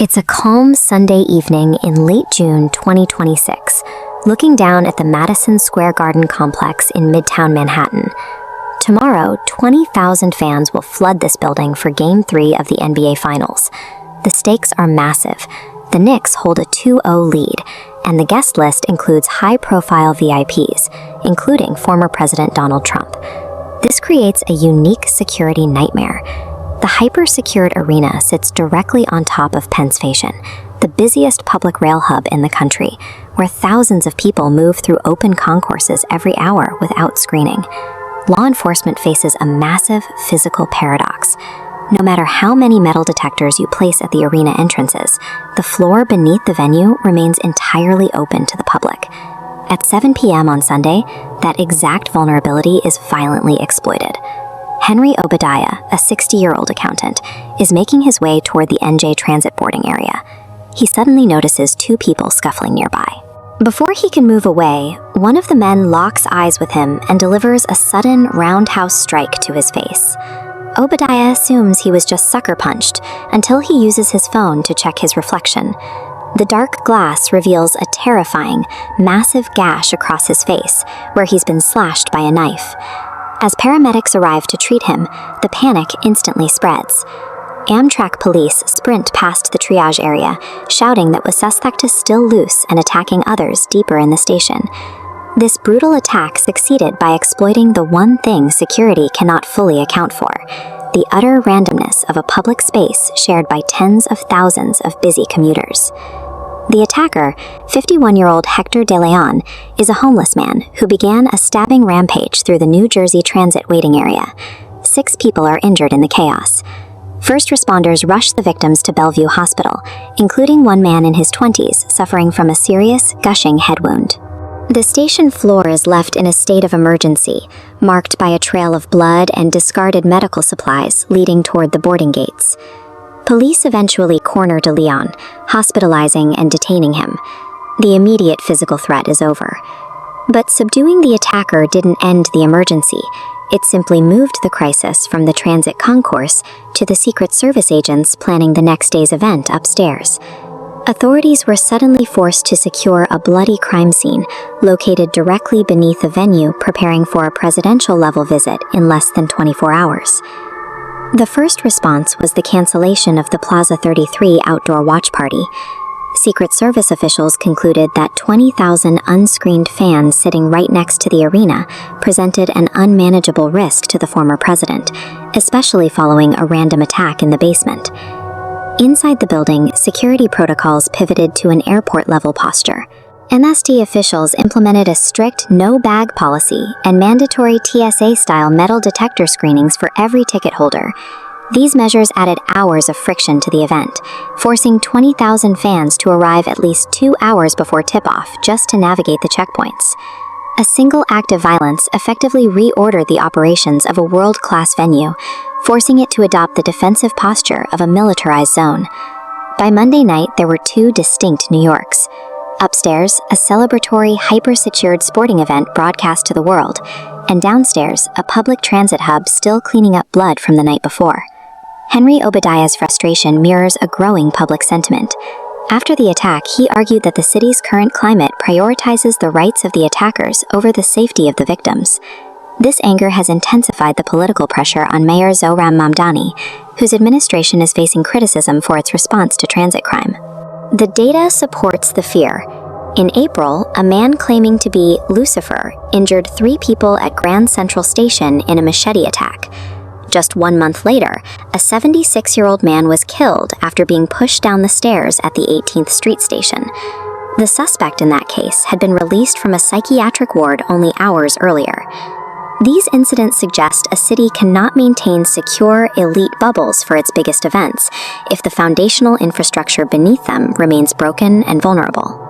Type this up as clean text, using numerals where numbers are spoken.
It's a calm Sunday evening in late June 2026, looking down at the Madison Square Garden complex in Midtown Manhattan. Tomorrow, 20,000 fans will flood this building for Game 3 of the NBA Finals. The stakes are massive. The Knicks hold a 2-0 lead, and the guest list includes high-profile VIPs, including former President Donald Trump. This creates a unique security nightmare. The hyper-secured arena sits directly on top of Penn Station, the busiest public rail hub in the country, where thousands of people move through open concourses every hour without screening. Law enforcement faces a massive physical paradox. No matter how many metal detectors you place at the arena entrances, the floor beneath the venue remains entirely open to the public. At 7 p.m. on Sunday, that exact vulnerability is violently exploited. Henry Obadiah, a 60-year-old accountant, is making his way toward the NJ transit boarding area. He suddenly notices two people scuffling nearby. Before he can move away, one of the men locks eyes with him and delivers a sudden roundhouse strike to his face. Obadiah assumes he was just sucker punched until he uses his phone to check his reflection. The dark glass reveals a terrifying, massive gash across his face, where he's been slashed by a knife. As paramedics arrive to treat him, the panic instantly spreads. Amtrak police sprint past the triage area, shouting that the suspect is still loose and attacking others deeper in the station. This brutal attack succeeded by exploiting the one thing security cannot fully account for: the utter randomness of a public space shared by tens of thousands of busy commuters. The attacker, 51-year-old Hector Deleon, is a homeless man who began a stabbing rampage through the New Jersey transit waiting area. 6 people are injured in the chaos. First responders rush the victims to Bellevue Hospital, including one man in his 20s suffering from a serious, gushing head wound. The station floor is left in a state of emergency, marked by a trail of blood and discarded medical supplies leading toward the boarding gates. Police eventually corner Deleon, hospitalizing and detaining him. The immediate physical threat is over. But subduing the attacker didn't end the emergency. It simply moved the crisis from the transit concourse to the Secret Service agents planning the next day's event upstairs. Authorities were suddenly forced to secure a bloody crime scene located directly beneath the venue, preparing for a presidential-level visit in less than 24 hours. The first response was the cancellation of the Plaza 33 outdoor watch party. Secret Service officials concluded that 20,000 unscreened fans sitting right next to the arena presented an unmanageable risk to the former president, especially following a random attack in the basement. Inside the building, security protocols pivoted to an airport-level posture. MSD officials implemented a strict no-bag policy and mandatory TSA-style metal detector screenings for every ticket holder. These measures added hours of friction to the event, forcing 20,000 fans to arrive at least 2 hours before tip-off just to navigate the checkpoints. A single act of violence effectively reordered the operations of a world-class venue, forcing it to adopt the defensive posture of a militarized zone. By Monday night, there were 2 distinct New Yorks. Upstairs, a celebratory, hyper-secured sporting event broadcast to the world, and downstairs, a public transit hub still cleaning up blood from the night before. Henry Obadiah's frustration mirrors a growing public sentiment. After the attack, he argued that the city's current climate prioritizes the rights of the attackers over the safety of the victims. This anger has intensified the political pressure on Mayor Zohran Mamdani, whose administration is facing criticism for its response to transit crime. The data supports the fear. In April, a man claiming to be Lucifer injured 3 people at Grand Central Station in a machete attack. Just 1 month later, a 76-year-old man was killed after being pushed down the stairs at the 18th Street station. The suspect in that case had been released from a psychiatric ward only hours earlier. These incidents suggest a city cannot maintain secure, elite bubbles for its biggest events if the foundational infrastructure beneath them remains broken and vulnerable.